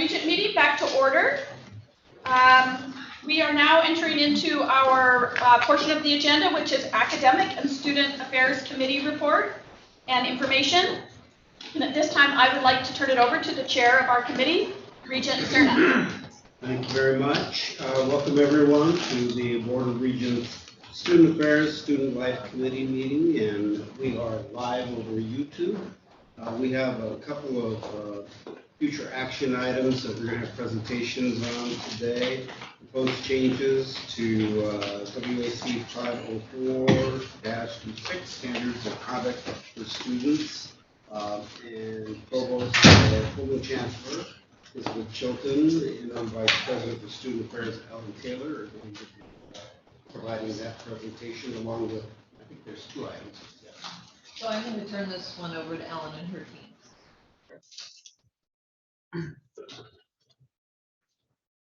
Regent meeting back to order. We are now entering into our portion of the agenda, which is Academic and Student Affairs Committee report and information. And at this time, I would like to turn it over to the chair of our committee, Regent Cerna. Thank you very much. Welcome everyone to the Board of Regents Student Affairs Student Life Committee meeting, and we are live over YouTube. We have a couple of future action items that we're going to have presentations on today. Proposed changes to WSU 504-26 Standards of Conduct for Students, and Provost Full Chancellor Elizabeth Chilton and I'm Vice President for Student Affairs Ellen Taylor are going to be providing that presentation along with, I think there's two items. Yeah. So I'm going to turn this one over to Ellen and her team.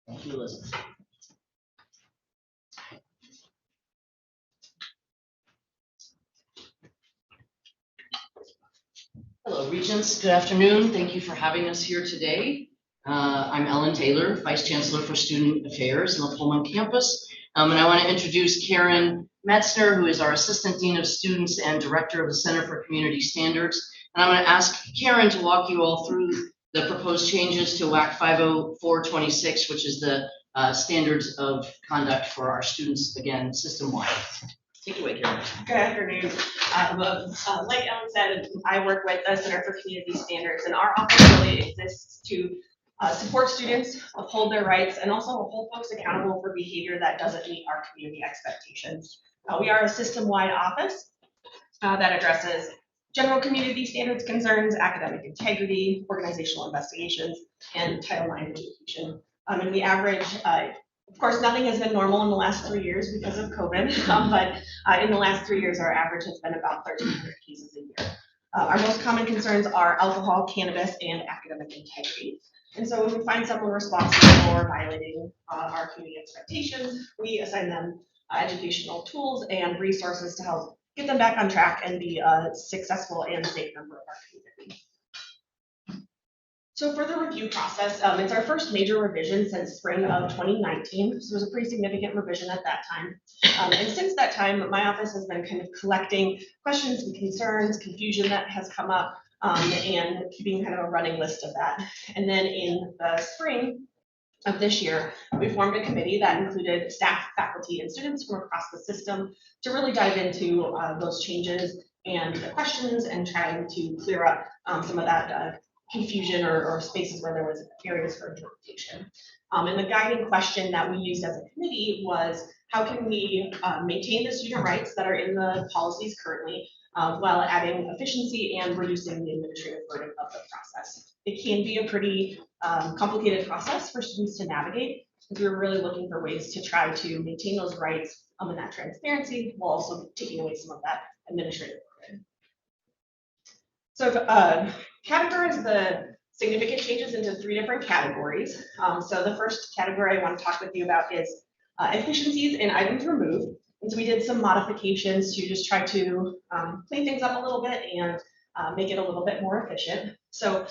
Thank you, Elizabeth. Hello, Regents. Good afternoon. Thank you for having us here today. I'm Ellen Taylor, Vice Chancellor for Student Affairs on the Pullman campus. And I want to introduce Karen Metzner, who is our Assistant Dean of Students and Director of the Center for Community Standards. And I'm going to ask Karen to walk you all through the proposed changes to WAC 504-26, which is the standards of conduct for our students, again, system-wide. Take it away, Karen. Good afternoon. Like Ellen said, I work with the Center for Community Standards, and our office really exists to support students, uphold their rights, and also hold folks accountable for behavior that doesn't meet our community expectations. We are a system-wide office that addresses general community standards concerns, academic integrity, organizational investigations, and Title IX education. And we average, of course, nothing has been normal in the last 3 years because of COVID, but in the last 3 years, our average has been about 1,300 cases a year. Our most common concerns are alcohol, cannabis, and academic integrity. And so when we find someone responsible for violating our community expectations, we assign them educational tools and resources to help get them back on track and be a successful and safe member of our community. So for the review process, it's our first major revision since spring of 2019. So it was a pretty significant revision at that time. And since that time, my office has been kind of collecting questions and concerns, confusion that has come up, and keeping kind of a running list of that. And then in the spring of this year, we formed a committee that included staff, faculty, and students from across the system to really dive into those changes and the questions and trying to clear up some of that confusion or spaces where there was areas for interpretation. And the guiding question that we used as a committee was, how can we maintain the student rights that are in the policies currently while adding efficiency and reducing the administrative burden of the process. It can be a pretty complicated process for students to navigate. We were really looking for ways to try to maintain those rights and that transparency while also taking away some of that administrative burden. So categorize the significant changes into 3 different categories. So the first category I want to talk with you about is efficiencies and items removed. And so we did some modifications to just try to clean things up a little bit and make it a little bit more efficient. So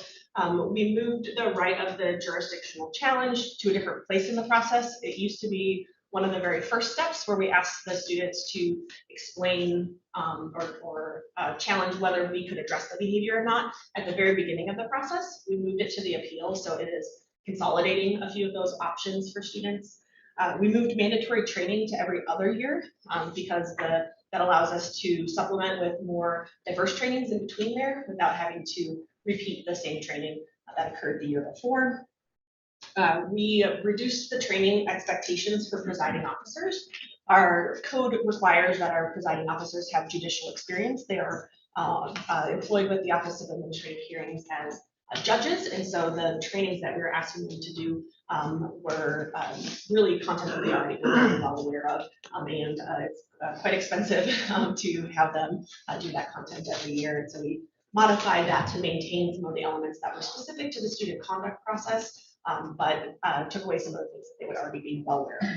we moved the right of the jurisdictional challenge to a different place in the process. It used to be one of the very first steps where we asked the students to explain or challenge whether we could address the behavior or not at the very beginning of the process. We moved it to the appeal, so it is consolidating a few of those options for students. We moved mandatory training to every other year because that allows us to supplement with more diverse trainings in between there without having to repeat the same training that occurred the year before. We reduced the training expectations for presiding officers. Our code requires that our presiding officers have judicial experience. They are employed with the Office of Administrative Hearings as judges, and so the trainings that we were asking them to do were really content that they already were very well aware of, and it's quite expensive to have them do that content every year. And so we modified that to maintain some of the elements that were specific to the student conduct process, but took away some of the things that they would already be well aware of.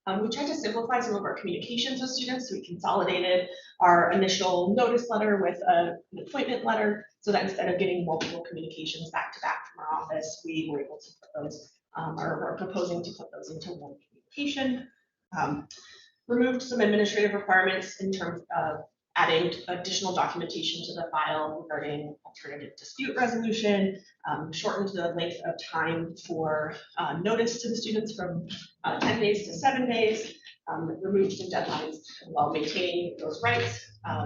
We tried to simplify some of our communications with students. So we consolidated our initial notice letter with an appointment letter so that instead of getting multiple communications back to back from our office, we were able to put those, or we're proposing to put those into one communication. Removed some administrative requirements in terms of adding additional documentation to the file regarding alternative dispute resolution, shortened the length of time for notice to the students from 10 days to 7 days, removed some deadlines while maintaining those rights,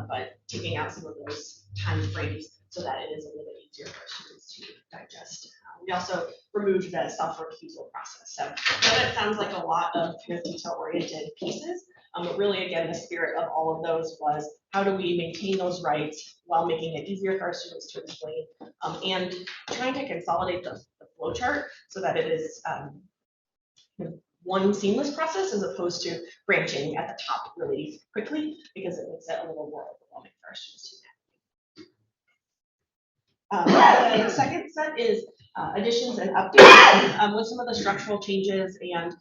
but taking out some of those time frames so that it is a little bit easier for students to digest. We also removed the self-recusal process. So I know that sounds like a lot of kind of detail-oriented pieces, but really, again, the spirit of all of those was how do we maintain those rights while making it easier for our students to explain, and trying to consolidate the flow chart so that it is one seamless process as opposed to branching at the top really quickly, because it makes it a little more overwhelming for our students to navigate. The second set is additions and updates with some of the structural changes and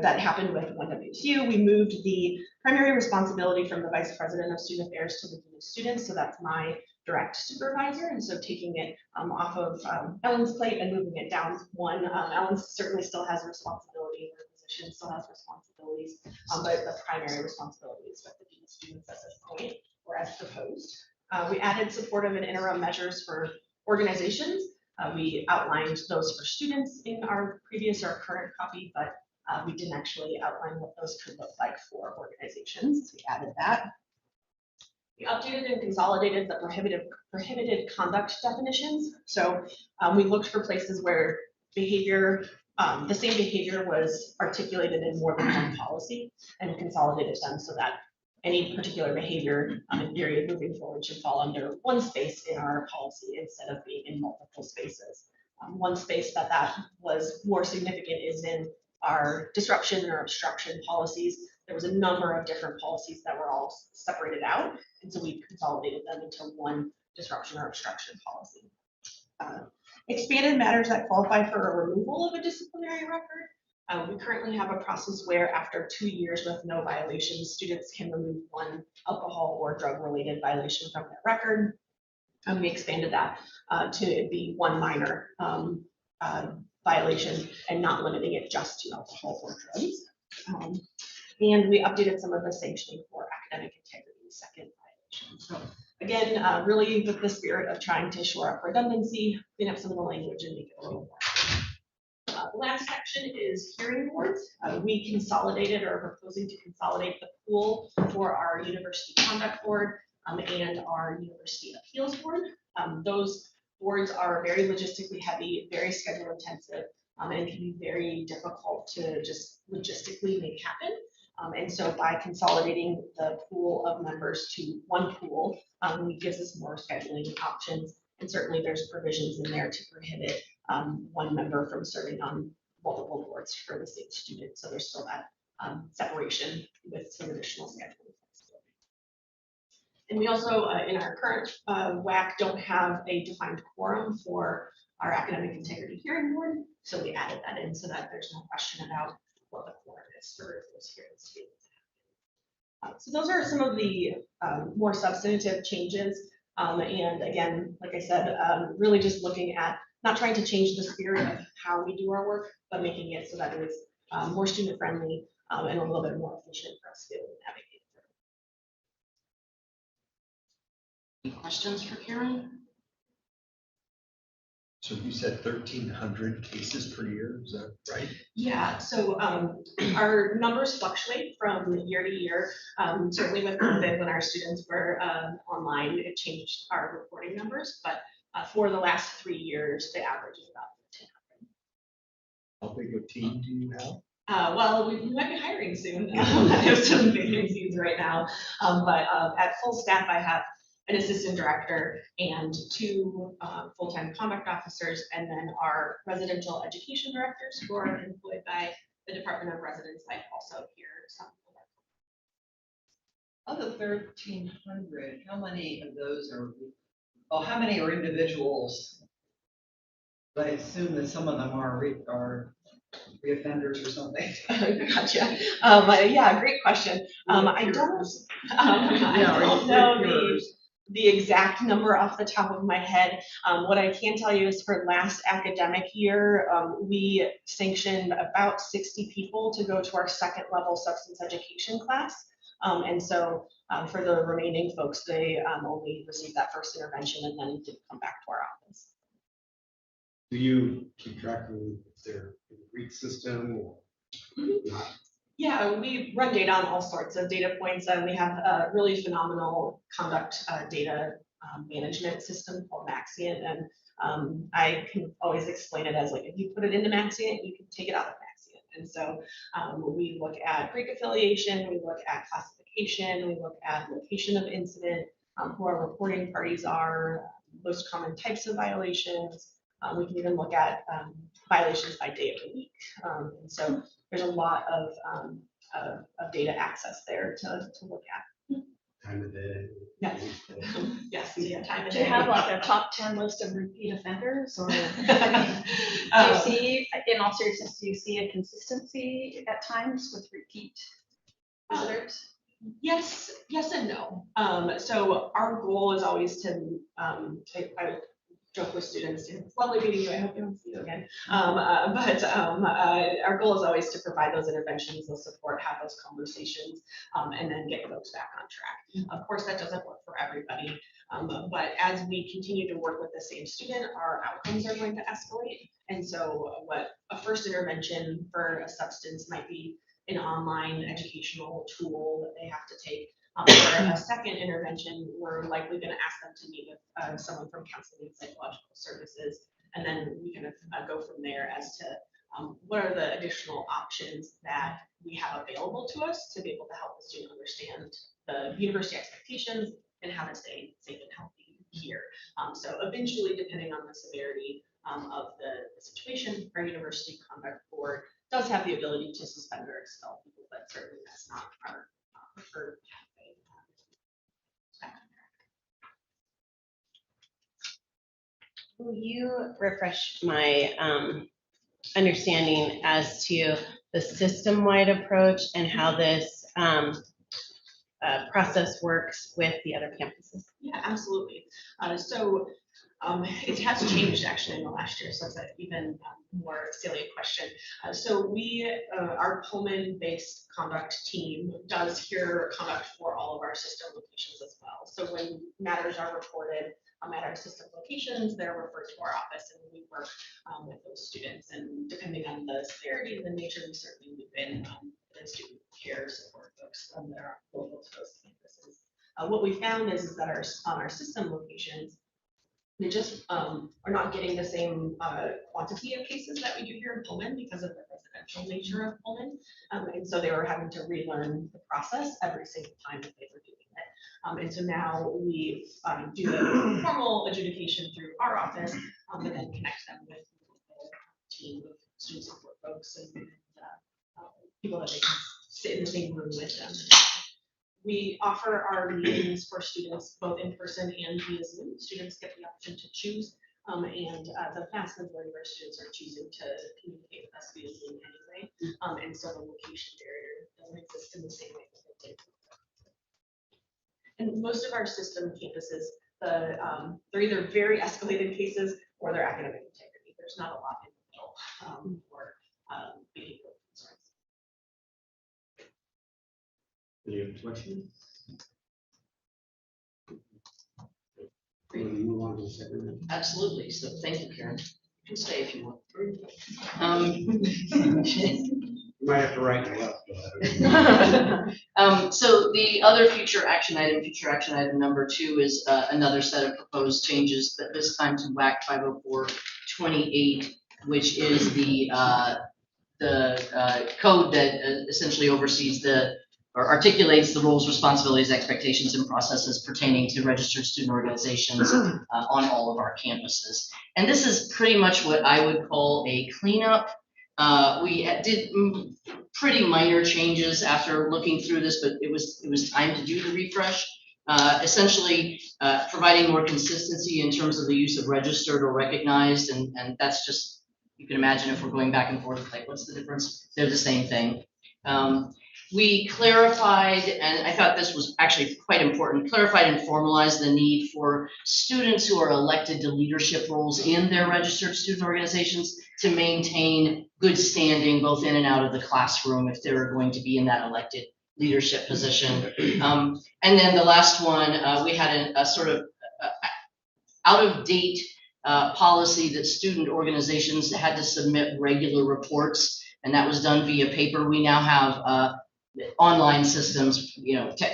that happened with WSU. We moved the primary responsibility from the vice president of student affairs to the dean of students. So that's my direct supervisor. And so taking it off of Ellen's plate and moving it down one. Ellen certainly still has a responsibility, her position still has responsibilities, but the primary responsibility is with the dean of students at this point, or as proposed. We added supportive and interim measures for organizations. We outlined those for students in our previous or current copy, but we didn't actually outline what those could look like for organizations. We added that. We updated and consolidated the prohibited conduct definitions. So we looked for places where behavior, the same behavior was articulated in more than one policy and consolidated them so that any particular behavior in theory moving forward should fall under one space in our policy instead of being in multiple spaces. One space that was more significant is in our disruption or obstruction policies. There was a number of different policies that were all separated out, and so we consolidated them into one disruption or obstruction policy. Expanded matters that qualify for a removal of a disciplinary record. We currently have a process where after 2 years with no violations, students can remove one alcohol or drug-related violation from their record. We expanded that to be one minor violation and not limiting it just to alcohol or drugs. And we updated some of the sanctioning for academic integrity second violation. So again, really with the spirit of trying to shore up redundancy, clean up some of the language and make it a little more. The last section is hearing boards. We consolidated or are proposing to consolidate the pool for our university conduct board and our university appeals board. Those boards are very logistically heavy, very schedule intensive, and can be very difficult to just logistically make happen. And so by consolidating the pool of members to one pool, it gives us more scheduling options. And certainly there's provisions in there to prohibit one member from serving on multiple boards for the same student. So there's still that separation with some additional scheduling flexibility. And we also, in our current WAC, don't have a defined quorum for our academic integrity hearing board. So we added that in so that there's no question about what the quorum is for those hearings to be able to happen. So those are some of the more substantive changes. And again, like I said, really just looking at not trying to change the spirit of how we do our work, but making it so that it is more student friendly and a little bit more efficient for us to be able to navigate through. Any questions for Karen? So you said 1,300 cases per year, is that right? Yeah, so our numbers fluctuate from year to year. Certainly with COVID, when our students were online, it changed our reporting numbers, but for the last 3 years, the average is about 1,500. How big a team do you have? Well, we might be hiring soon. There's some vacancies right now, but at full staff, I have an assistant director and 2 full-time conduct officers, and then our residential education directors who are employed by the Department of Residence Life also here. Of the 1,300, how many of those are, well, how many are individuals? I assume that some of them are reoffenders or something? Gotcha. Yeah, great question. I don't know the exact number off the top of my head. What I can tell you is for last academic year, we sanctioned about 60 people to go to our second level substance education class. And so for the remaining folks, they only received that first intervention and then didn't come back to our office. Do you keep track of if they're in the Greek system or not? Yeah, we run data on all sorts of data points, and we have a really phenomenal conduct data management system called Maxient, and I can always explain it as like, if you put it into Maxient, you can take it out of Maxient. And so we look at Greek affiliation, we look at classification, we look at location of incident, who our reporting parties are, most common types of violations. We can even look at violations by day of the week. And so there's a lot of data access there to look at. Time of day? Yes. Yes, yeah, time of Do day. you have like a top 10 list of repeat offenders, or do you see, in all seriousness, do you see a consistency at times with repeat visitors? Yes and no. So our goal is always to, I joke with students, it's lovely meeting you, I hope you don't see you again. Our goal is always to provide those interventions, those support, have those conversations, and then get folks back on track. Of course, that doesn't work for everybody, but as we continue to work with the same student, our outcomes are going to escalate. And so what a first intervention for a substance might be an online educational tool that they have to take. For a second intervention, we're likely going to ask them to meet with someone from counseling and psychological services, and then we kind of go from there as to what are the additional options that we have available to us to be able to help the student understand the university expectations and how to stay safe and healthy here. So eventually, depending on the severity of the situation, our university conduct board does have the ability to suspend or expel people, but certainly that's not our preferred pathway. Will you refresh my understanding as to the system-wide approach and how this process works with the other campuses? Yeah, absolutely. It has changed actually in the last year, so it's an even more salient question. So our Pullman-based conduct team does hear conduct for all of our system locations as well. So when matters are reported at our system locations, they're referred to our office, and we work with those students. And depending on the severity and the nature, we certainly move in the student care support folks that are local to those campuses. What we found is that on our system locations, they just are not getting the same quantity of cases that we do here in Pullman because of the residential nature of Pullman. And so they were having to relearn the process every single time that they were doing it. And so now we do the formal adjudication through our office, and then connect them with a team of student support folks and people that they can sit in the same room with them. We offer our meetings for students both in person and via Zoom. Students get the option to choose, and the vast majority of our students are choosing to communicate with us via Zoom anyway. And so the location barrier doesn't exist in the same way that it did. And most of our system campuses, they're either very escalated cases or they're academic integrity. There's not a lot in the middle for behavioral concerns. Any other questions? We'll move on to the second. Absolutely. So thank you, Karen. You can stay if you want. You might have to write it up. So the other future action item number 2 is another set of proposed changes, but this time to WAC 504-28, which is the code that essentially oversees or articulates the roles, responsibilities, expectations, and processes pertaining to registered student organizations on all of our campuses. And this is pretty much what I would call a cleanup. We did pretty minor changes after looking through this, but it was time to do the refresh. Essentially, providing more consistency in terms of the use of registered or recognized, and that's just you can imagine if we're going back and forth, like, what's the difference? They're the same thing. We clarified, and I thought this was actually quite important, clarified and formalized the need for students who are elected to leadership roles in their registered student organizations to maintain good standing both in and out of the classroom if they're going to be in that elected leadership position. And then the last one, we had a sort of out-of-date policy that student organizations had to submit regular reports, and that was done via paper. We now have online systems,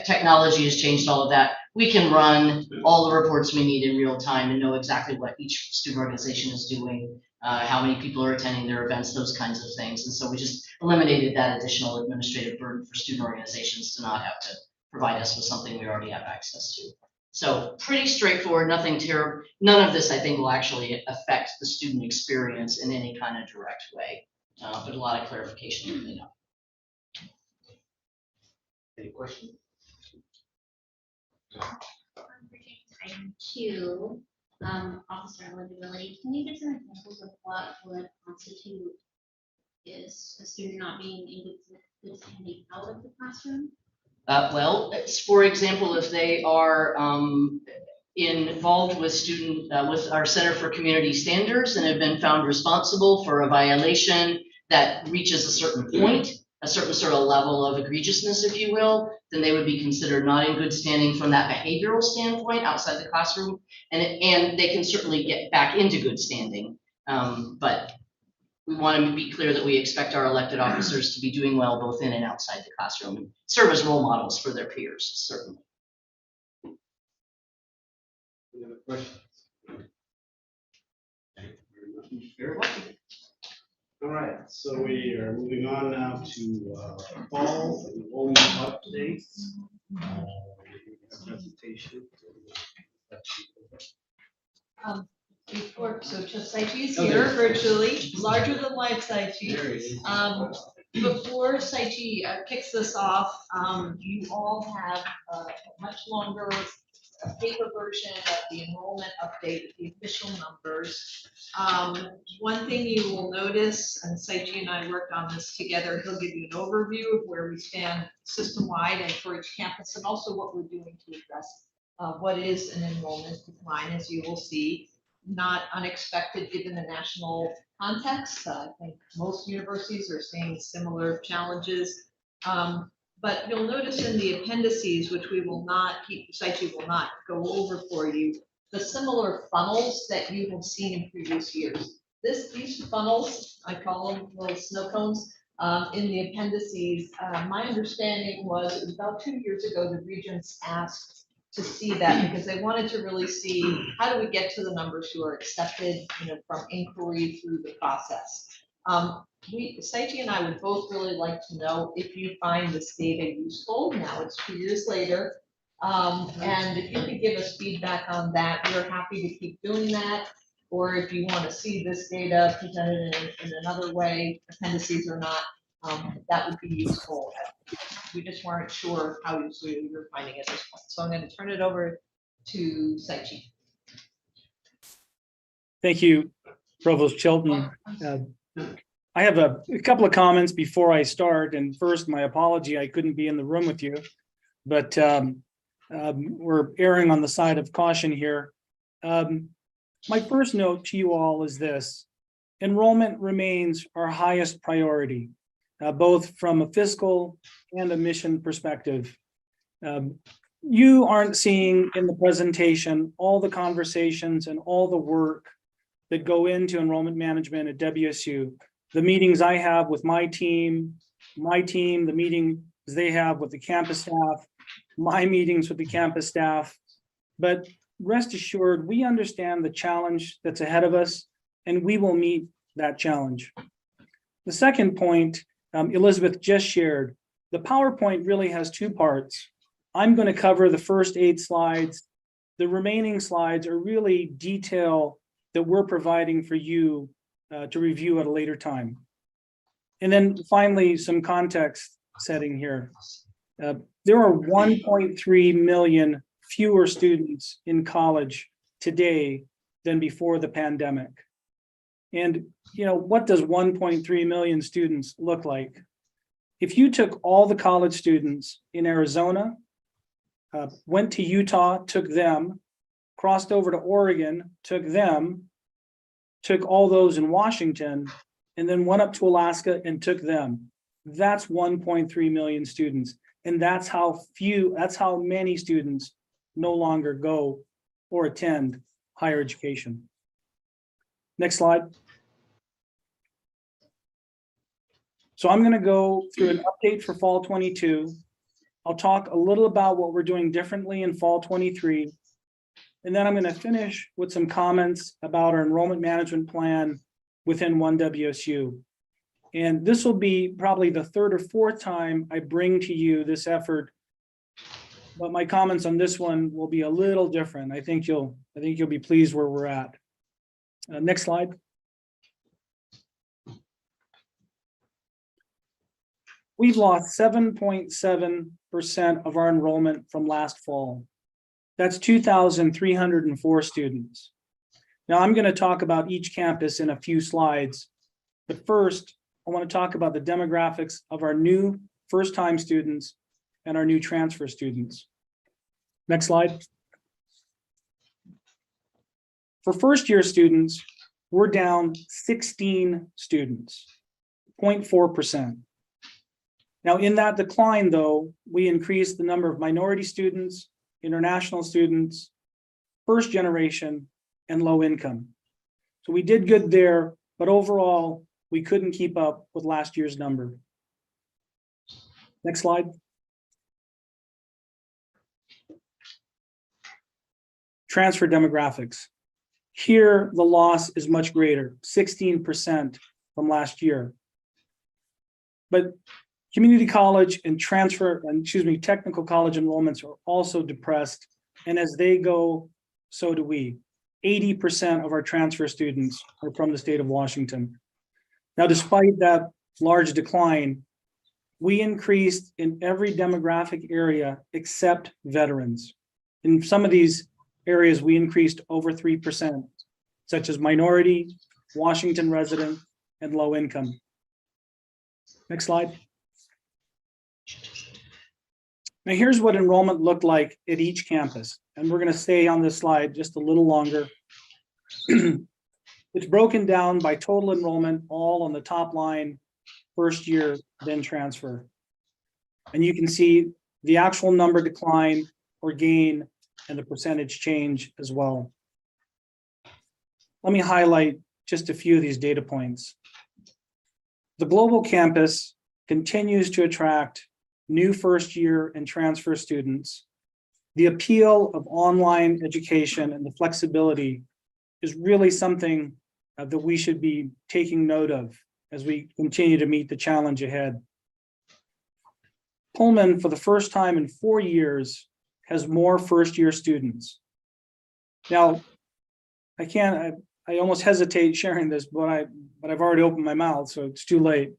technology has changed all of that. We can run all the reports we need in real time and know exactly what each student organization is doing, how many people are attending their events, those kinds of things. And so we just eliminated that additional administrative burden for student organizations to not have to provide us with something we already have access to. So pretty straightforward, nothing terrible. None of this, I think, will actually affect the student experience in any kind of direct way, but a lot of clarification and cleanup. Any questions? Item 2, officer eligibility. Can you give some examples of what would constitute is a student not being in good standing out of the classroom? Well, for example, if they are involved with with our Center for Community Standards and have been found responsible for a violation that reaches a certain point, a certain sort of level of egregiousness, if you will, then they would be considered not in good standing from that behavioral standpoint outside the classroom, and they can certainly get back into good standing. But we want to be clear that we expect our elected officers to be doing well both in and outside the classroom and serve as role models for their peers, certainly. Any other questions? Thank you very much. Very welcome. All right, so we are moving on now to fall enrollment updates. Presentation. Before, so just Saichi here virtually, larger than life Saichi. There it is. Before Saichi kicks this off, you all have a much longer paper version of the enrollment update, the official numbers. One thing you will notice, and Saichi and I worked on this together, he'll give you an overview of where we stand system-wide and for each campus, and also what we're doing to address what is an enrollment decline, as you will see. Not unexpected given the national context. I think most universities are seeing similar challenges. But you'll notice in the appendices, which we will not keep, Saichi will not go over for you, the similar funnels that you have seen in previous years. These funnels, I call them little snow cones, in the appendices. My understanding was it was about 2 years ago the Regents asked to see that because they wanted to really see how do we get to the numbers who are accepted, from inquiry through the process. Saichi and I would both really like to know if you find this data useful. Now it's 2 years later. And if you could give us feedback on that, we're happy to keep doing that. Or if you want to see this data presented in another way, appendices or not, that would be useful. We just weren't sure how useful you were finding it at this point. So I'm going to turn it over to Saichi. Thank you, Provost Chilton. I have a couple of comments before I start. And first, my apology, I couldn't be in the room with you, but we're erring on the side of caution here. My first note to you all is this: enrollment remains our highest priority, both from a fiscal and a mission perspective. You aren't seeing in the presentation all the conversations and all the work that go into enrollment management at WSU. The meetings I have with my team, the meetings they have with the campus staff, my meetings with the campus staff. But rest assured, we understand the challenge that's ahead of us, and we will meet that challenge. The second point, Elizabeth just shared, the PowerPoint really has 2 parts. I'm going to cover the first 8 slides. The remaining slides are really detail that we're providing for you to review at a later time. And then finally, some context setting here. There are 1.3 million fewer students in college today than before the pandemic. And, what does 1.3 million students look like? If you took all the college students in Arizona, went to Utah, took them, crossed over to Oregon, took them, took all those in Washington, and then went up to Alaska and took them. That's 1.3 million students. And that's how many students no longer go or attend higher education. Next slide. So I'm going to go through an update for fall 22. I'll talk a little about what we're doing differently in fall 23. And then I'm going to finish with some comments about our enrollment management plan within one WSU. And this will be probably the third or fourth time I bring to you this effort. But my comments on this one will be a little different. I think you'll be pleased where we're at. Next slide. We've lost 7.7% of our enrollment from last fall. That's 2,304 students. Now I'm going to talk about each campus in a few slides, but first I want to talk about the demographics of our new first-time students and our new transfer students. Next slide. For first-year students, we're down 16 students, 0.4%. Now, in that decline, though, we increased the number of minority students, international students, first generation, and low income. So we did good there, but overall, we couldn't keep up with last year's number. Next slide. Transfer demographics. Here, the loss is much greater, 16% from last year. But community college and technical college enrollments are also depressed. And as they go, so do we. 80% of our transfer students are from the state of Washington. Now, despite that large decline, we increased in every demographic area except veterans. In some of these areas, we increased over 3%, such as minority, Washington resident, and low income. Next slide. Now here's what enrollment looked like at each campus. And we're going to stay on this slide just a little longer. It's broken down by total enrollment, all on the top line, first year, then transfer. And you can see the actual number decline or gain and the percentage change as well. Let me highlight just a few of these data points. The global campus continues to attract new first year and transfer students. The appeal of online education and the flexibility is really something that we should be taking note of as we continue to meet the challenge ahead. Pullman, for the first time in 4 years, has more first year students. Now, I almost hesitate sharing this, but I've already opened my mouth, so it's too late.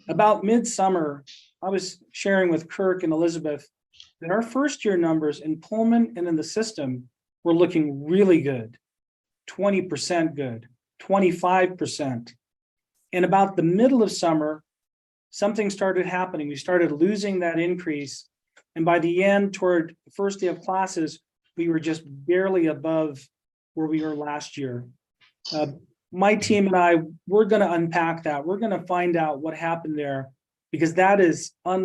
About midsummer, I was sharing with Kirk and Elizabeth that our first year numbers in Pullman and in the system were looking really good, 20% good, 25%. And about the middle of summer, something started happening. We started losing that increase. And by the end, toward the first day of classes, we were just barely above where we were last year. My team and I, we're going to unpack that. We're going to find out what happened there, because that is a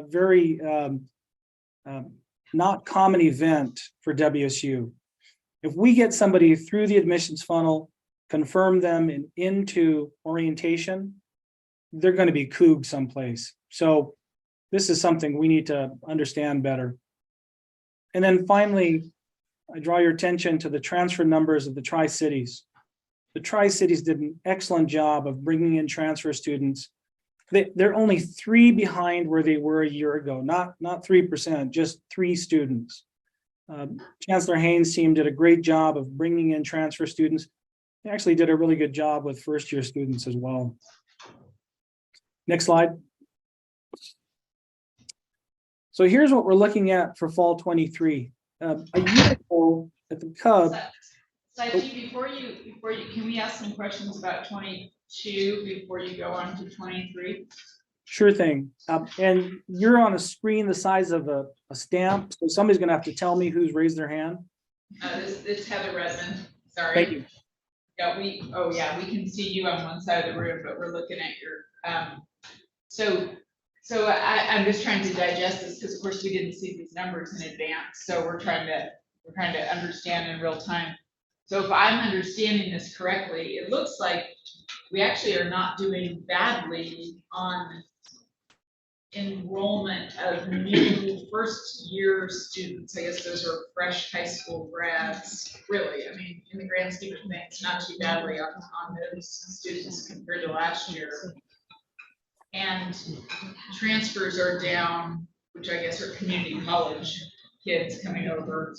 very not common event for WSU. If we get somebody through the admissions funnel, confirm them into orientation, they're going to be couged someplace. So this is something we need to understand better. And then finally, I draw your attention to the transfer numbers of the Tri-Cities. The Tri-Cities did an excellent job of bringing in transfer students. They're only 3 behind where they were a year ago, not 3%, just 3 students. Chancellor Haynes' team did a great job of bringing in transfer students. They actually did a really good job with first year students as well. Next slide. So here's what we're looking at for fall 23. A year ago at the Cub. Saji, before you, can we ask some questions about 22 before you go on to 23? Sure thing. And you're on a screen the size of a stamp, so somebody's gonna have to tell me who's raised their hand. This Heather Redmond, sorry. Thank you. Yeah, we can see you on one side of the room, but we're looking at your, so I'm just trying to digest this, because of course we didn't see these numbers in advance, so we're trying to understand in real time. So if I'm understanding this correctly, it looks like we actually are not doing badly on enrollment of new first year students. I guess those are fresh high school grads, really. I mean, in the grand scheme of things, not too badly on those students compared to last year. And transfers are down, which I guess are community college kids coming over.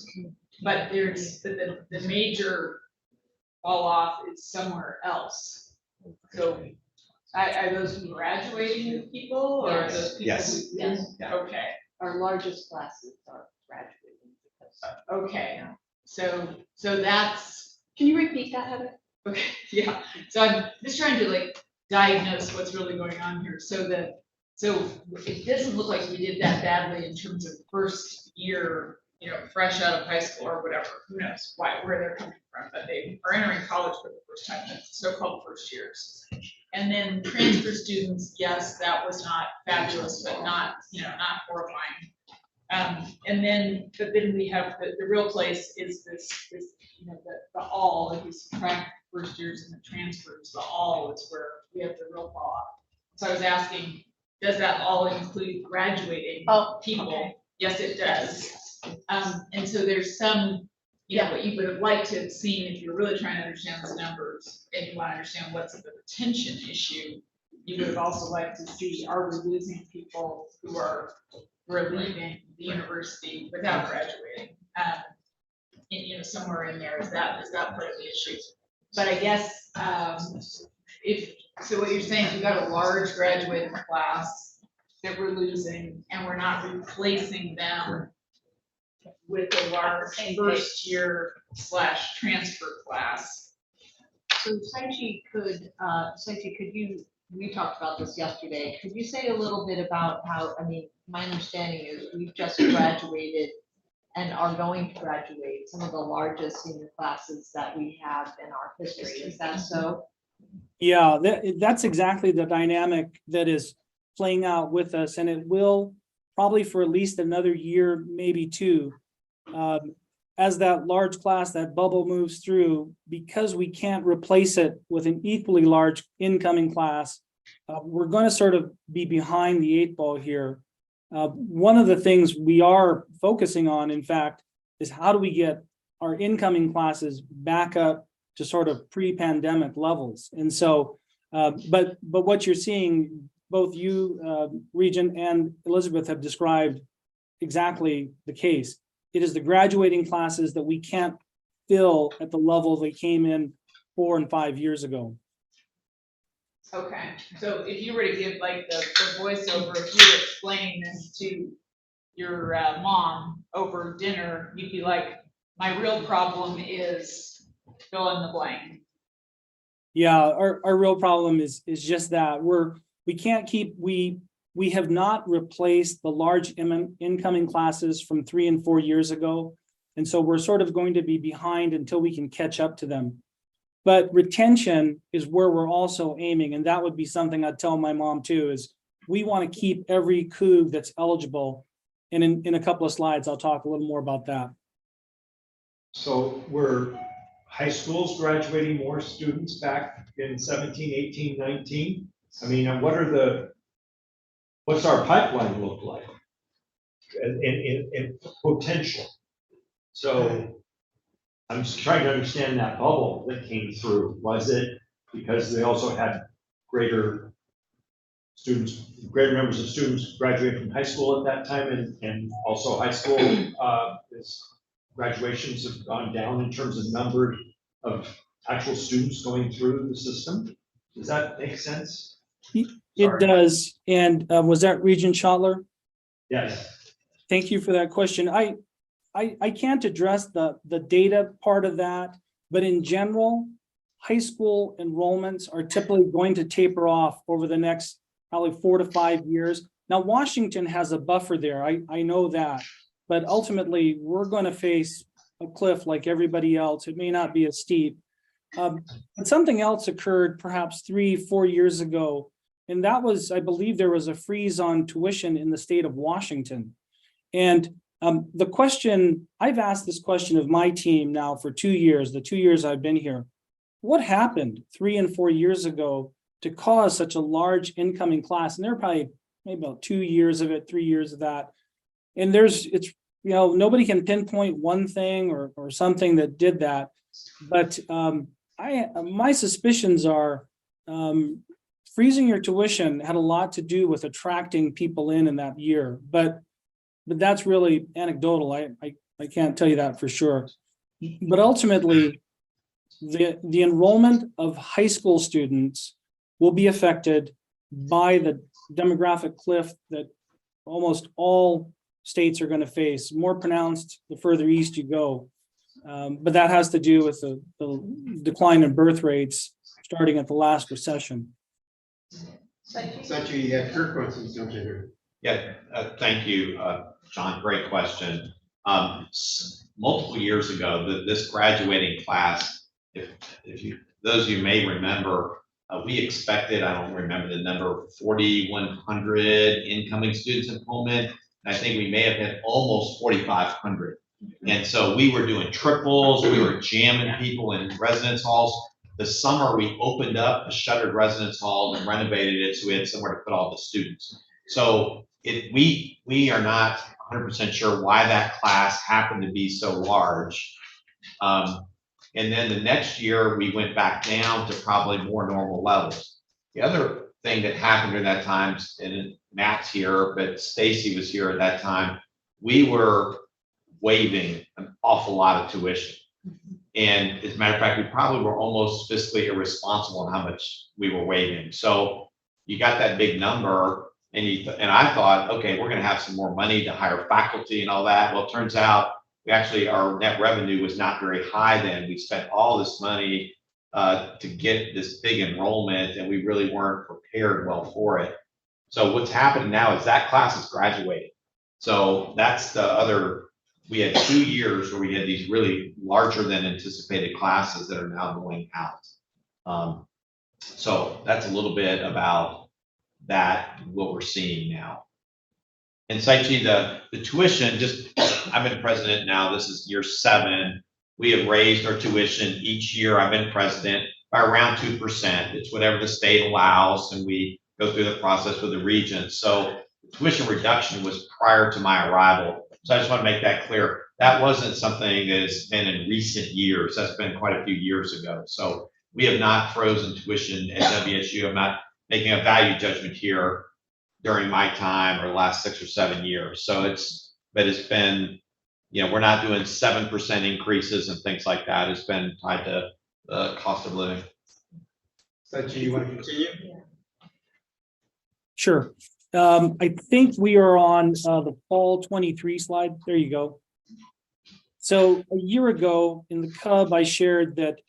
But there's the major fall off is somewhere else. So are those graduating people or are those people? Yes. Yes. Okay. Our largest classes are graduating. Okay. So that's, Can you repeat that, Heather? okay, yeah. So I'm just trying to like diagnose what's really going on here. So it doesn't look like we did that badly in terms of first year, fresh out of high school or whatever. Who knows where they're coming from, but they are entering college for the first time. That's so-called first years. And then transfer students, yes, that was not fabulous, but not, not horrifying. But then we have the real place is this, the all, if you subtract first years and the transfers, the all is where we have the real fall off. So I was asking, does that all include graduating people? Okay. Yes, it does. And so there's some, what you would have liked to have seen if you're really trying to understand the numbers and you want to understand what's the retention issue, you would have also liked to see, are we losing people who are leaving the university without graduating? Somewhere in there, is that part of the issue? But I guess so what you're saying is you got a large graduating class that we're losing and we're not replacing them with a large first year / transfer class. So Saji, could you, we talked about this yesterday, could you say a little bit about how, my understanding is we've just graduated and are going to graduate some of the largest senior classes that we have in our history. Is that so? Yeah, that's exactly the dynamic that is playing out with us, and it will probably for at least another year, maybe two. As that large class, that bubble moves through, because we can't replace it with an equally large incoming class, we're going to sort of be behind the 8 ball here. One of the things we are focusing on, in fact, is how do we get our incoming classes back up to sort of pre-pandemic levels. And so, but what you're seeing, both you, Regent, and Elizabeth have described exactly the case. It is the graduating classes that we can't fill at the level they came in 4 and 5 years ago. Okay, so if you were to give like the voiceover, if you were explaining this to your mom over dinner, you'd be like, my real problem is fill in the blank. Yeah, our real problem is just that we have not replaced the large incoming classes from 3 and 4 years ago. And so we're sort of going to be behind until we can catch up to them. But retention is where we're also aiming. And that would be something I'd tell my mom too, is we want to keep every COOG that's eligible. And in a couple of slides, I'll talk a little more about that. So were high schools graduating more students back in 17, 18, 19? I mean, what's our pipeline look like in potential? So I'm just trying to understand that bubble that came through. Was it because they also had greater numbers of students graduating from high school at that time, and also high school graduations have gone down in terms of number of actual students going through the system? Does that make sense? It does. And was that Regent Schottler? Yes. Thank you for that question. I can't address the data part of that, But in general, high school enrollments are typically going to taper off over the next probably 4 to 5 years. Now, Washington has a buffer there. I know that, but ultimately we're going to face a cliff like everybody else. It may not be as steep. But something else occurred perhaps 3-4 years ago, and that was, I believe there was a freeze on tuition in the state of Washington. And the question, I've asked this question of my team now for 2 years, the 2 years I've been here. What happened 3 and 4 years ago to cause such a large incoming class? And there are probably maybe about 2 years of it, 3 years of that. And nobody can pinpoint one thing or something that did that. But my suspicions are freezing your tuition had a lot to do with attracting people in that year. But that's really anecdotal. I can't tell you that for sure. But ultimately, the enrollment of high school students will be affected by the demographic cliff that almost all states are going to face, more pronounced the further east you go. But that has to do with the decline in birth rates starting at the last recession. Sachi, yeah, Kirk wants to jump in here. Yeah, thank you, John. Great question. Multiple years ago, this graduating class, those of you may remember, we expected, I don't remember the number, 4,100 incoming students enrollment. And I think we may have hit almost 4,500. And so we were doing triples, we were jamming people in residence halls. The summer we opened up a shuttered residence hall and renovated it so we had somewhere to put all the students. So we are not 100% sure why that class happened to be so large. And then the next year we went back down to probably more normal levels. The other thing that happened during that time, and Matt's here, but Stacy was here at that time, we were waiving an awful lot of tuition. And as a matter of fact, we probably were almost fiscally irresponsible in how much we were waiving. So you got that big number and I thought, okay, we're gonna have some more money to hire faculty and all that. Well, it turns out our net revenue was not very high then. We spent all this money to get this big enrollment and we really weren't prepared well for it. So what's happening now is that class is graduating. So that's the other, we had 2 years where we had these really larger than anticipated classes that are now going out. So that's a little bit about that, what we're seeing now. And Saichi, the tuition, I've been president now, this is year 7. We have raised our tuition each year I've been president by around 2%. It's whatever the state allows, and we go through the process with the Regents. So the tuition reduction was prior to my arrival. So I just want to make that clear. That wasn't something that has been in recent years. That's been quite a few years ago. So we have not frozen tuition at WSU. I'm not making a value judgment here during my time or the last 6 or 7 years. So it's been, we're not doing 7% increases and things like that. It's been tied to the cost of living. Sachi, you want to continue? Sure. I think we are on the fall 23 slide. There you go. So a year ago in the Cub, I shared that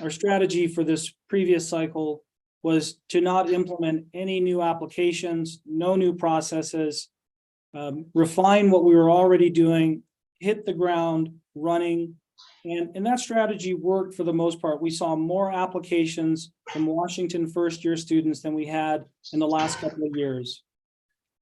our strategy for this previous cycle was to not implement any new applications, no new processes, refine what we were already doing, hit the ground running. And that strategy worked for the most part. We saw more applications from Washington first-year students than we had in the last couple of years.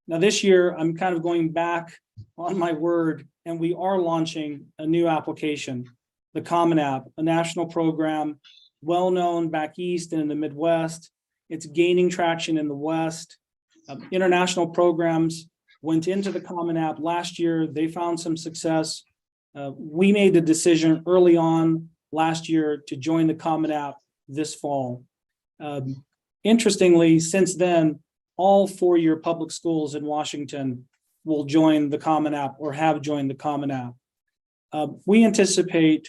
Now this year, I'm kind of going back on my word, and we are launching a new application, the Common App, a national program, well-known back east and in the Midwest. It's gaining traction in the West. International programs went into the Common App last year. They found some success. We made the decision early on last year to join the Common App this fall. Interestingly, since then, all 4-year public schools in Washington will join the Common App or have joined the Common App. We anticipate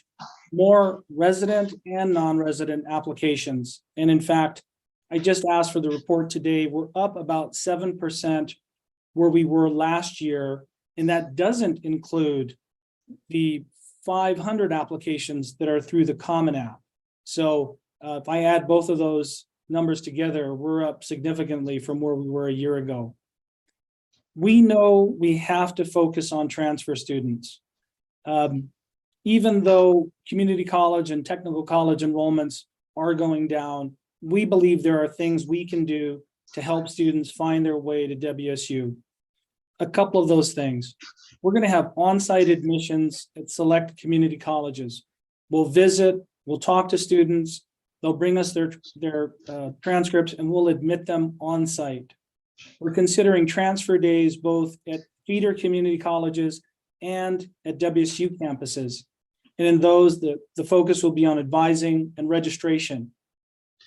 more resident and non-resident applications. And in fact, I just asked for the report today. We're up about 7% where we were last year, and that doesn't include the 500 applications that are through the Common App. So if I add both of those numbers together, we're up significantly from where we were a year ago. We know we have to focus on transfer students. Even though community college and technical college enrollments are going down, we believe there are things we can do to help students find their way to WSU. A couple of those things. We're going to have on-site admissions at select community colleges. We'll visit, we'll talk to students, they'll bring us their transcripts, and we'll admit them on-site. We're considering transfer days both at feeder community colleges and at WSU campuses. And in those, the focus will be on advising and registration.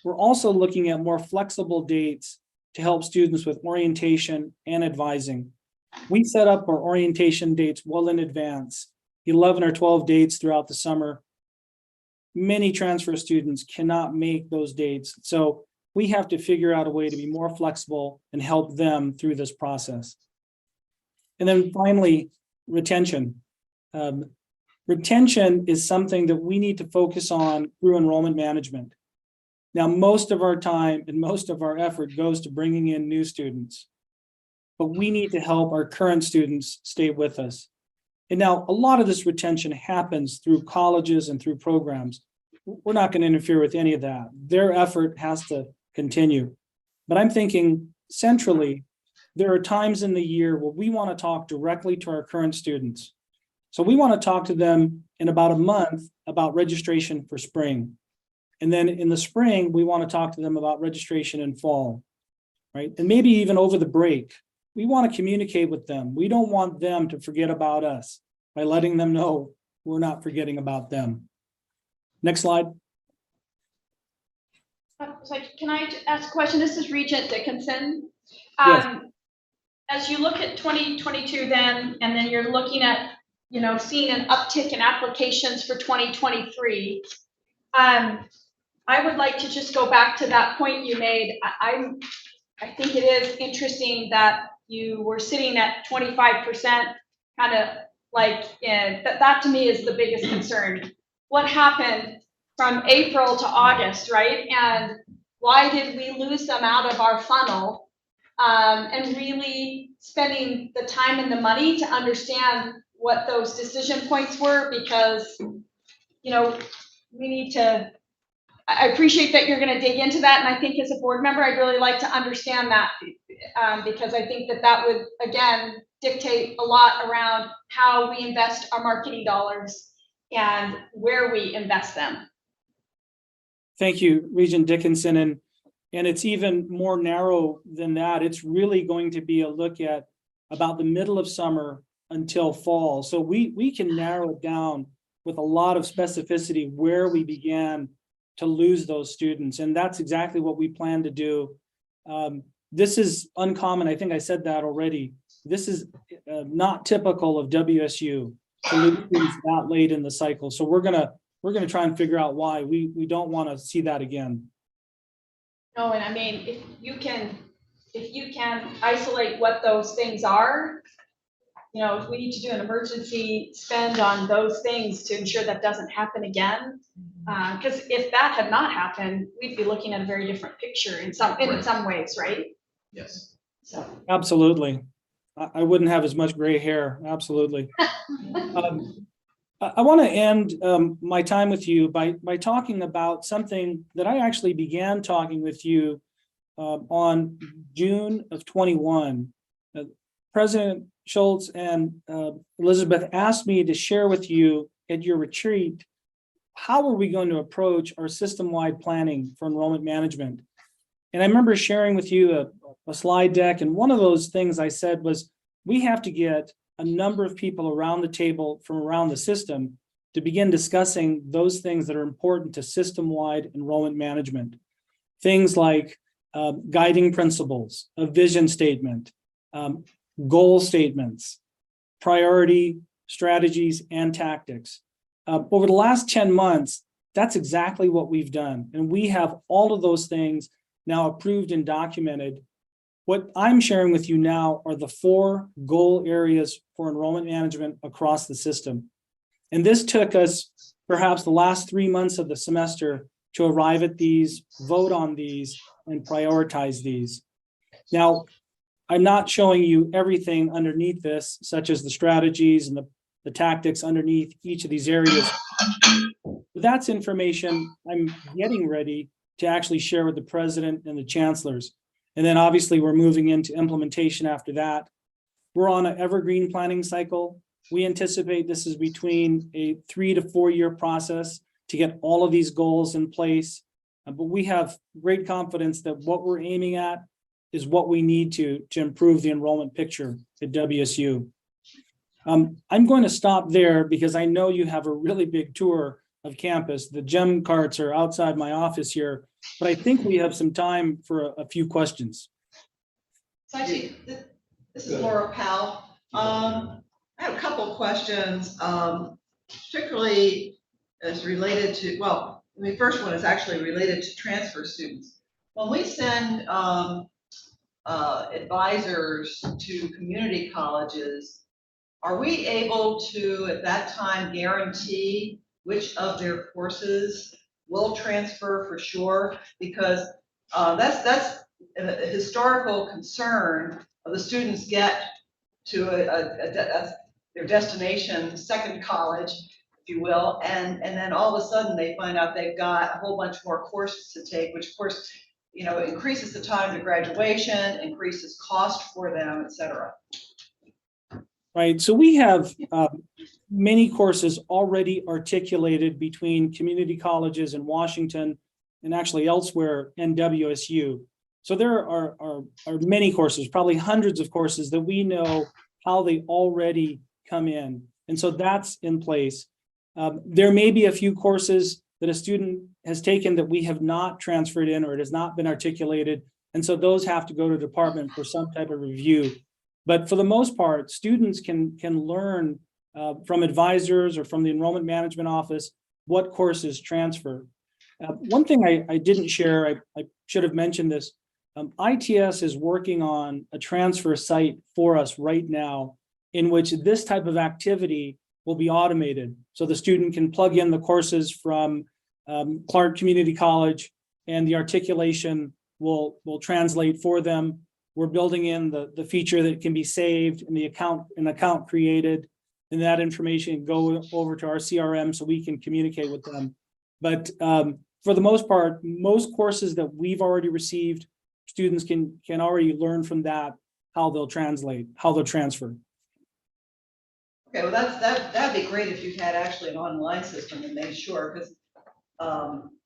We're also looking at more flexible dates to help students with orientation and advising. We set up our orientation dates well in advance, 11 or 12 dates throughout the summer. Many transfer students cannot make those dates. So we have to figure out a way to be more flexible and help them through this process. And then finally, retention. Retention is something that we need to focus on through enrollment management. Now, most of our time and most of our effort goes to bringing in new students, but we need to help our current students stay with us. And now a lot of this retention happens through colleges and through programs. We're not going to interfere with any of that. Their effort has to continue. But I'm thinking centrally, there are times in the year where we want to talk directly to our current students. So we want to talk to them in about a month about registration for spring. And then in the spring, we want to talk to them about registration in fall, right? And maybe even over the break. We want to communicate with them. We don't want them to forget about us by letting them know we're not forgetting about them. Next slide. So can I ask a question? This is Regent Dickinson. Yes. As you look at 2022 then, and then you're looking at, seeing an uptick in applications for 2023, I would like to just go back to that point you made. I think it is interesting that you were sitting at 25%, kind of like, that to me is the biggest concern. What happened from April to August, right? And why did we lose them out of our funnel? And really spending the time and the money to understand what those decision points were, because, we need to, I appreciate that you're going to dig into that. And I think as a board member, I'd really like to understand that, because I think that would, again, dictate a lot around how we invest our marketing dollars and where we invest them. Thank you, Regent Dickinson. And it's even more narrow than that. It's really going to be a look at about the middle of summer until fall. So we can narrow it down with a lot of specificity where we began to lose those students. And that's exactly what we plan to do. This is uncommon. I think I said that already. This is not typical of WSU to lose students that late in the cycle. So we're gonna try and figure out why. We don't want to see that again. No, and I mean, if you can isolate what those things are, if we need to do an emergency spend on those things to ensure that doesn't happen again, because if that had not happened, we'd be looking at a very different picture in some ways, right? Yes. So. Absolutely. I wouldn't have as much gray hair. Absolutely. I want to end my time with you by talking about something that I actually began talking with you on June of 21. President Schultz and Elizabeth asked me to share with you at your retreat, how are we going to approach our system-wide planning for enrollment management? And I remember sharing with you a slide deck, and one of those things I said was, we have to get a number of people around the table from around the system to begin discussing those things that are important to system-wide enrollment management. Things like guiding principles, a vision statement, goal statements, priority, strategies, and tactics. Over the last 10 months, that's exactly what we've done. And we have all of those things now approved and documented. What I'm sharing with you now are the 4 goal areas for enrollment management across the system. And this took us perhaps the last 3 months of the semester to arrive at these, vote on these, and prioritize these. Now, I'm not showing you everything underneath this, such as the strategies and the tactics underneath each of these areas. But that's information I'm getting ready to actually share with the president and the chancellors. And then obviously we're moving into implementation after that. We're on an evergreen planning cycle. We anticipate this is between a 3 to 4 year process to get all of these goals in place. But we have great confidence that what we're aiming at is what we need to improve the enrollment picture at WSU. I'm going to stop there because I know you have a really big tour of campus. The gem carts are outside my office here, but I think we have some time for a few questions. So actually, this is Laura Powell. I have a couple of questions, particularly as related to, well, the first one is actually related to transfer students. When we send advisors to community colleges, are we able to, at that time, guarantee which of their courses will transfer for sure? Because that's a historical concern of the students get to their destination, second college, if you will, and then all of a sudden they find out they've got a whole bunch more courses to take, which of course, you know, increases the time to graduation, increases cost for them, et cetera. Right, so we have many courses already articulated between community colleges in Washington and actually elsewhere in WSU. So there are many courses, probably hundreds of courses that we know how they already come in. And so that's in place. There may be a few courses that a student has taken that we have not transferred in or it has not been articulated. And so those have to go to department for some type of review. But for the most part, students can learn from advisors or from the enrollment management office what courses transfer. One thing I didn't share, I should have mentioned this. ITS is working on a transfer site for us right now in which this type of activity will be automated. So the student can plug in the courses from Clark Community College and the articulation will translate for them. We're building in the feature that can be saved and an account created, and that information go over to our CRM so we can communicate with them. But for the most part, most courses that we've already received, students can already learn from that how they'll translate, how they'll transfer. Okay, well that'd be great if you had actually an online system and made sure, because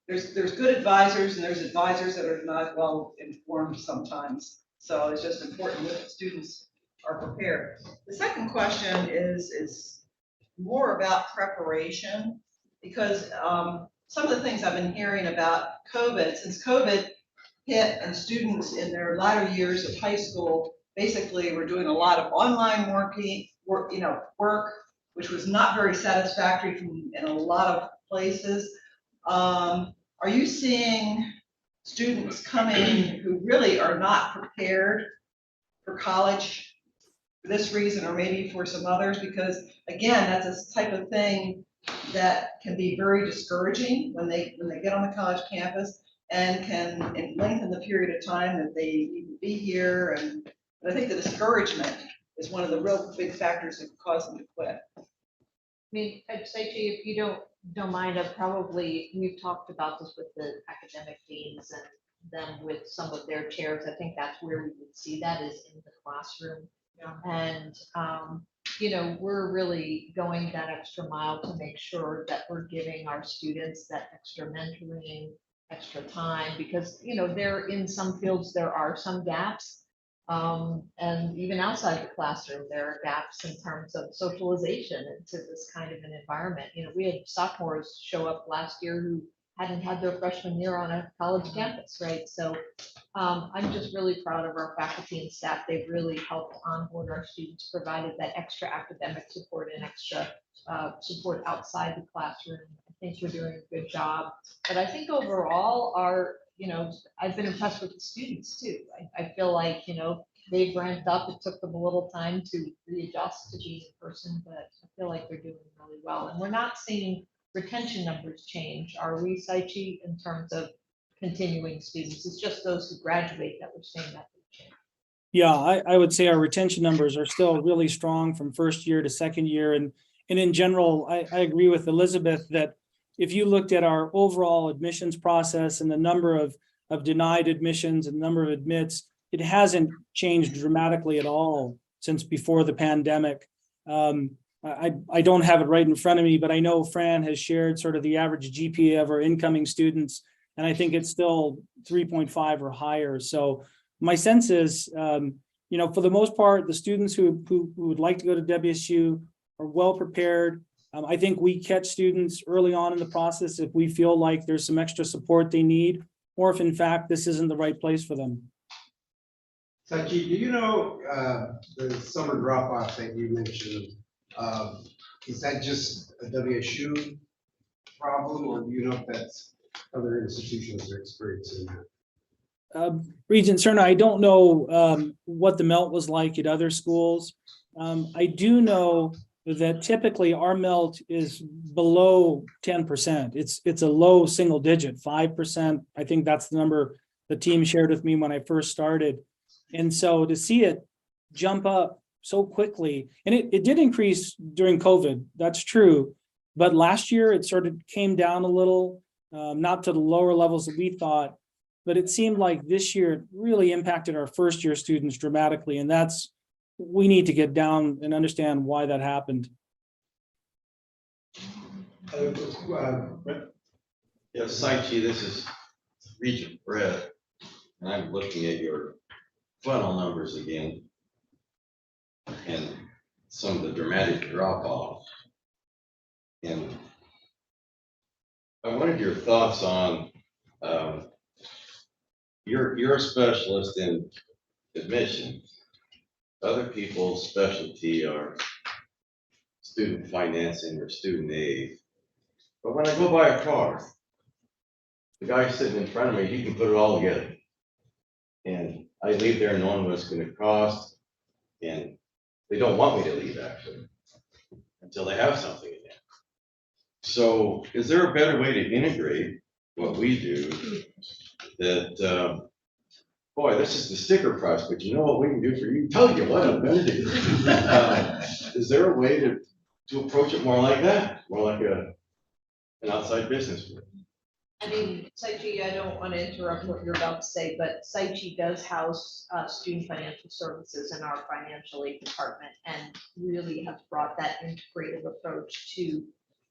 there's good advisors and there's advisors that are not well informed sometimes. So it's just important that students are prepared. The second question is more about preparation, because some of the things I've been hearing about COVID, since COVID hit and students in their latter years of high school basically were doing a lot of online work, which was not very satisfactory in a lot of places. Are you seeing students coming who really are not prepared for college for this reason or maybe for some others? Because again, that's a type of thing that can be very discouraging when they get on the college campus and can lengthen the period of time that they need to be here. But I think the discouragement is one of the real big factors that cause them to quit. I mean, I'd say to you, if you don't mind, we've talked about this with the academic deans and them with some of their chairs. I think that's where we would see that is in the classroom. Yeah. And, we're really going that extra mile to make sure that we're giving our students that extra mentoring, extra time, because, there in some fields, there are some gaps. And even outside the classroom, there are gaps in terms of socialization into this kind of an environment. We had sophomores show up last year who hadn't had their freshman year on a college campus, right? So I'm just really proud of our faculty and staff. They've really helped onboard our students, provided that extra academic support and extra support outside the classroom. I think we're doing a good job. But I think overall I've been impressed with the students too. I feel like, they've ramped up. It took them a little time to readjust to being in person, but I feel like they're doing really well. And we're not seeing retention numbers change, are we, Saichi, in terms of continuing students? It's just those who graduate that we're seeing that change. Yeah, I would say our retention numbers are still really strong from first year to second year. And in general, I agree with Elizabeth that if you looked at our overall admissions process and the number of denied admissions and number of admits, it hasn't changed dramatically at all since before the pandemic. I don't have it right in front of me, but I know Fran has shared sort of the average GPA of our incoming students, and I think it's still 3.5 or higher. So my sense is, for the most part, the students who would like to go to WSU are well prepared. I think we catch students early on in the process if we feel like there's some extra support they need, or if in fact this isn't the right place for them. Saichi, do you know the summer drop-off that you mentioned? Is that just a WSU problem, or do you know if that's other institutions are experiencing that? Regent Cerna, I don't know what the melt was like at other schools. I do know that typically our melt is below 10%. It's a low single digit, 5%. I think that's the number the team shared with me when I first started. And so to see it jump up so quickly, and it did increase during COVID, that's true. But last year it sort of came down a little, not to the lower levels that we thought, but it seemed like this year it really impacted our first year students dramatically. And we need to get down and understand why that happened. Yeah, Saichi, this is Regent Brett, and I'm looking at your funnel numbers again and some of the dramatic drop off. And I wanted your thoughts on, you're a specialist in admissions. Other people's specialty are student financing or student aid. But when I go buy a car, the guy sitting in front of me, he can put it all together. And I leave there knowing what it's going to cost. And they don't want me to leave actually until they have something in there. So is there a better way to integrate what we do that, boy, this is the sticker price, but you know what we can do for you? Tell you what I'm going to do. Is there a way to approach it more like that? More like an outside business? I mean, Saichi, I don't want to interrupt what you're about to say, but Saichi does house student financial services in our financial aid department and really has brought that integrative approach to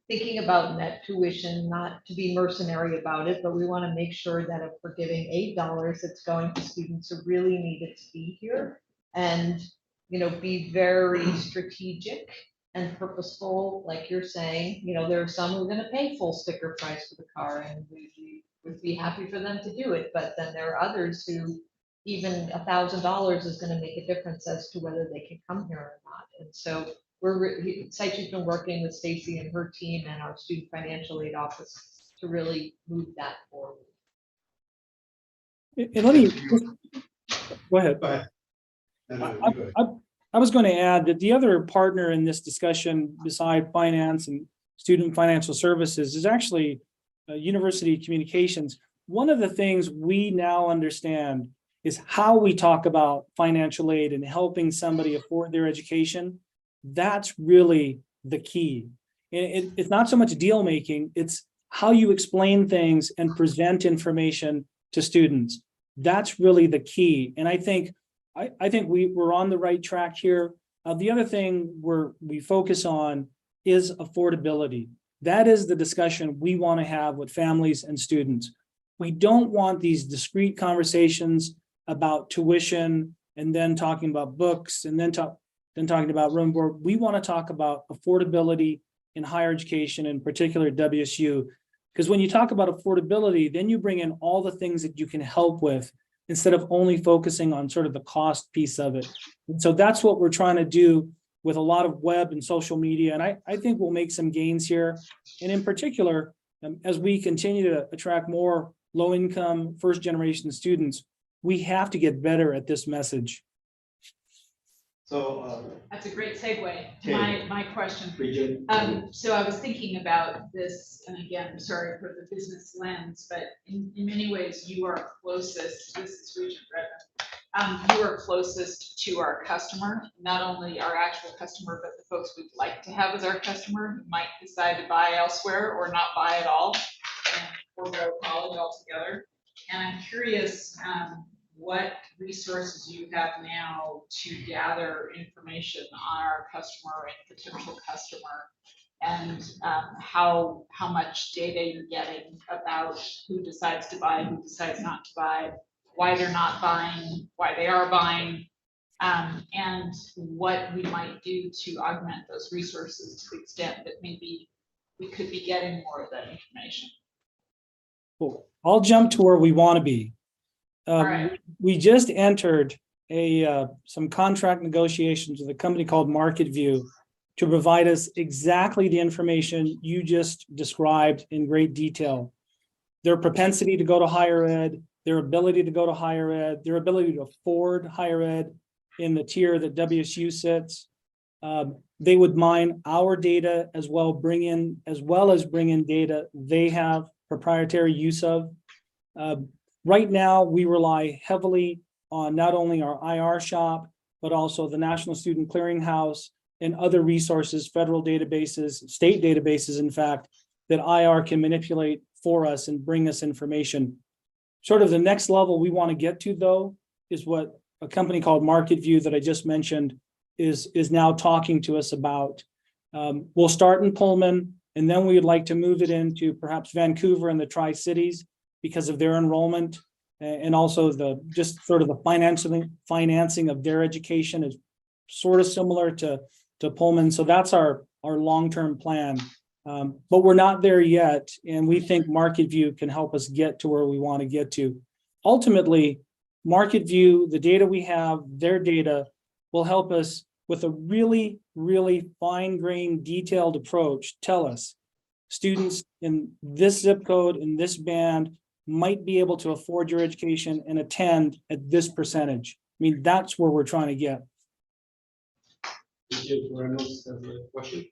thinking about net tuition, not to be mercenary about it, but we want to make sure that if we're giving $8, it's going to students who really need it to be here, and be very strategic and purposeful, like you're saying. There are some who are going to pay full sticker price for the car, and we would be happy for them to do it. But then there are others who even $1,000 is going to make a difference as to whether they can come here or not. And so Saichi's been working with Stacy and her team and our student financial aid office to really move that forward. And let me go ahead. I was going to add that the other partner in this discussion beside finance and student financial services is actually university communications. One of the things we now understand is how we talk about financial aid and helping somebody afford their education. That's really the key. It's not so much deal making, it's how you explain things and present information to students. That's really the key. And I think we're on the right track here. The other thing we focus on is affordability. That is the discussion we want to have with families and students. We don't want these discrete conversations about tuition and then talking about books and then talking about room board. We want to talk about affordability in higher education, in particular WSU, because when you talk about affordability, then you bring in all the things that you can help with instead of only focusing on sort of the cost piece of it. And so that's what we're trying to do with a lot of web and social media. And I think we'll make some gains here. And in particular, as we continue to attract more low-income first-generation students, we have to get better at this message. So, That's a great segue to Okay. my question. Regent. So I was thinking about this, and again, I'm sorry for the business lens, but in many ways, you are closest, this is Regent Redmond. You are closest to our customer, not only our actual customer, but the folks we'd like to have as our customer who might decide to buy elsewhere or not buy at all, or go college altogether. And I'm curious, what resources you have now to gather information on our customer and potential customer, and how much data you're getting about who decides to buy, who decides not to buy, why they're not buying, why they are buying, and what we might do to augment those resources to the extent that maybe we could be getting more of that information. Cool. I'll jump to where we want to be. All right. We just entered some contract negotiations with a company called Market View to provide us exactly the information you just described in great detail. Their propensity to go to higher ed, their ability to go to higher ed, their ability to afford higher ed in the tier that WSU sits. They would mine our data as well as bring in data they have proprietary use of. Right now, we rely heavily on not only our IR shop, but also the National Student Clearinghouse and other resources, federal databases, state databases, in fact, that IR can manipulate for us and bring us information. Sort of the next level we want to get to, though, is what a company called Market View that I just mentioned is now talking to us about. We'll start in Pullman, and then we would like to move it into perhaps Vancouver and the Tri-Cities, because of their enrollment and also just sort of the financing of their education is sort of similar to Pullman. So that's our long-term plan. But we're not there yet. And we think Market View can help us get to where we want to get to. Ultimately, Market View, the data we have, their data will help us with a really, really fine-grained, detailed approach. Tell us, students in this zip code, in this band, might be able to afford your education and attend at this percentage. I mean, that's where we're trying to get. Question.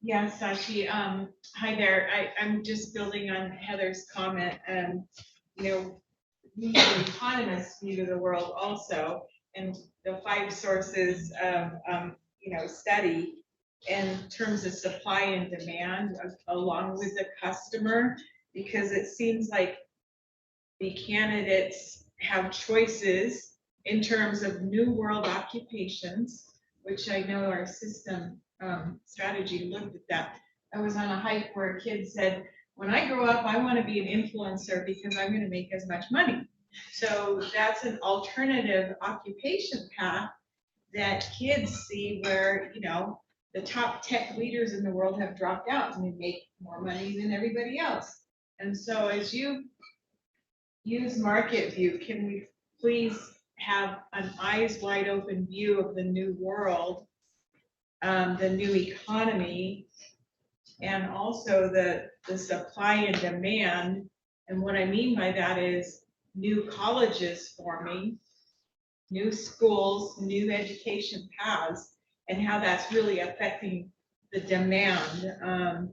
Yes, Sashi. Hi there. I'm just building on Heather's comment. We have an economist view to the world also, and the 5 sources of, study in terms of supply and demand along with the customer, because it seems like the candidates have choices in terms of new world occupations, which I know our system strategy looked at that. I was on a hike where a kid said, when I grow up, I want to be an influencer because I'm going to make as much money. So that's an alternative occupation path that kids see where, the top tech leaders in the world have dropped out and they make more money than everybody else. And so as you use Market View, can we please have an eyes wide open view of the new world, the new economy, and also the supply and demand. And what I mean by that is new colleges forming, new schools, new education paths, and how that's really affecting the demand.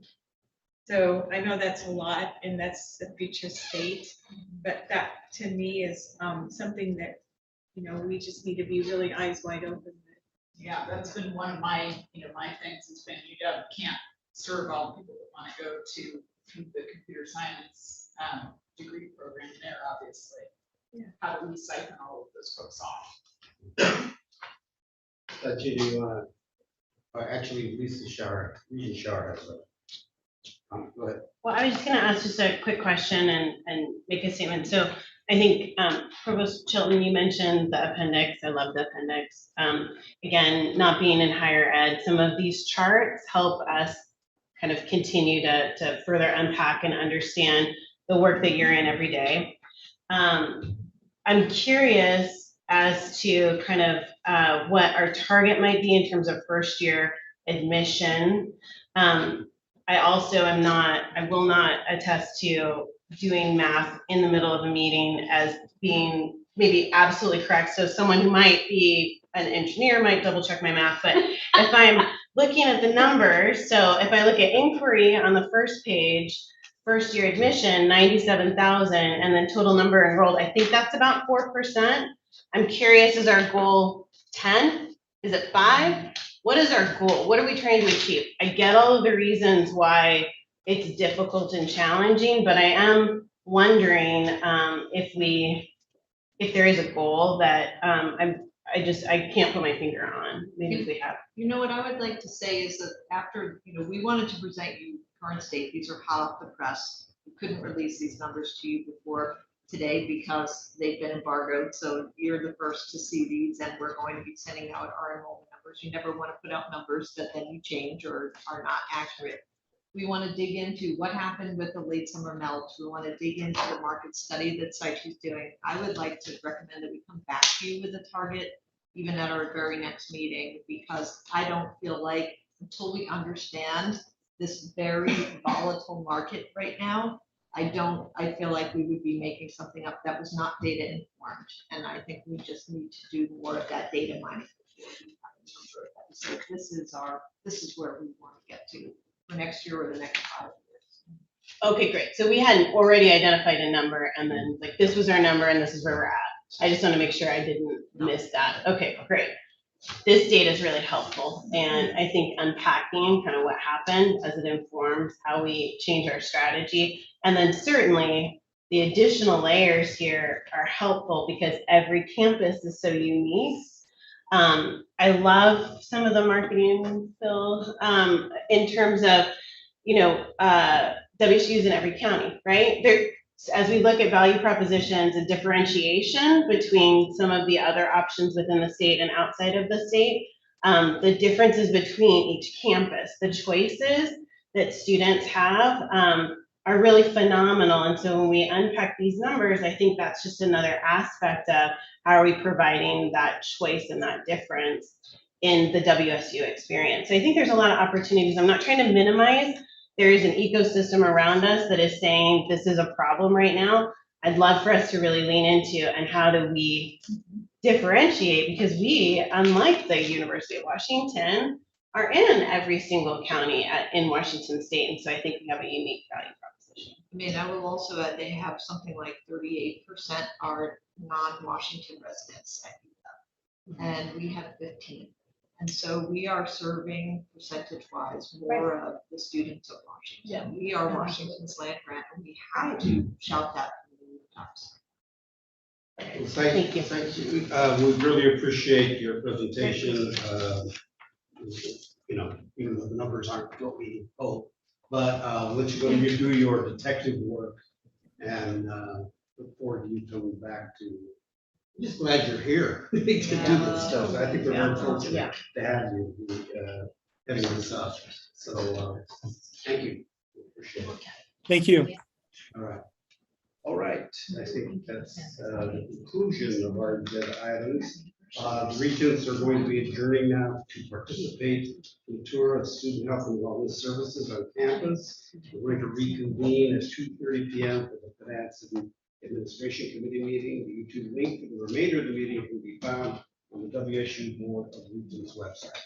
So I know that's a lot, and that's the future state, but that to me is something that, we just need to be really eyes wide open with. Yeah, that's been one of my, my things has been, can't serve all people that want to go to the computer science degree program there, obviously. Yeah. How do we siphon all of those folks off? Do you want to, actually, Regent Shar has a go ahead. Well, I was just going to ask just a quick question and make a statement. So I think Provost Chilton, you mentioned the appendix. I love the appendix. Again, not being in higher ed, some of these charts help us kind of continue to further unpack and understand the work that you're in every day. I'm curious as to kind of what our target might be in terms of first year admission. I will not attest to doing math in the middle of a meeting as being maybe absolutely correct. So someone who might be an engineer, might double check my math, but if I'm looking at the numbers, so if I look at inquiry on the first page, first year admission, 97,000, and then total number enrolled, I think that's about 4%. I'm curious, is our goal 10? Is it 5? What is our goal? What are we trying to achieve? I get all of the reasons why it's difficult and challenging, but I am wondering if there is a goal that I can't put my finger on. Maybe if we have. You know, what I would like to say is that after, we wanted to present you current state, these are hot off the press. We couldn't release these numbers to you before today because they've been embargoed, so you're the first to see these, and we're going to be sending out our enrollment numbers. You never want to put out numbers that then you change or are not accurate. We want to dig into what happened with the late summer melt. We want to dig into the market study that Psyche's doing. I would like to recommend that we come back to you with a target, even at our very next meeting, because I don't feel like until we understand this very volatile market right now, I feel like we would be making something up that was not data informed. And I think we just need to do more of that data mining. So this is where we want to get to for next year or the next 5 years. Okay, great. So we hadn't already identified a number, and then like this was our number and this is where we're at. I just want to make sure I didn't miss that. Okay, great. This data is really helpful, and I think unpacking kind of what happened as it informs how we change our strategy. And then certainly the additional layers here are helpful because every campus is so unique. I love some of the marketing, Phil, in terms of, WSUs in every county, right? As we look at value propositions and differentiation between some of the other options within the state and outside of the state, the differences between each campus, the choices that students have are really phenomenal. And so when we unpack these numbers, I think that's just another aspect of how are we providing that choice and that difference in the WSU experience. So I think there's a lot of opportunities. I'm not trying to minimize. There is an ecosystem around us that is saying this is a problem right now. I'd love for us to really lean into and how do we differentiate, because we, unlike the University of Washington, are in every single county in Washington state. And so I think we have a unique value proposition. I mean, I will also add, they have something like 38% are non-Washington residents at UW, and we have 15. And so we are serving percentage-wise more of the students of Washington. We are Washington's land grant, and we have to shout that from the rooftops. Thank you. We really appreciate your presentation. Even though the numbers aren't what we hope, but let you go do your detective work, and look forward to you coming back to. I'm just glad you're here to do this stuff. I think we're very fortunate to have you heading this up. So thank you. Appreciate it. Thank you. All right. I think that's the conclusion of our agenda items. The Regents are going to be adjourning now to participate in the tour of student health and wellness services on campus. We're going to reconvene at 2:30 p.m. for the Finance and Administration Committee meeting. The YouTube link for the remainder of the meeting can be found on the WSU Board of Regents website.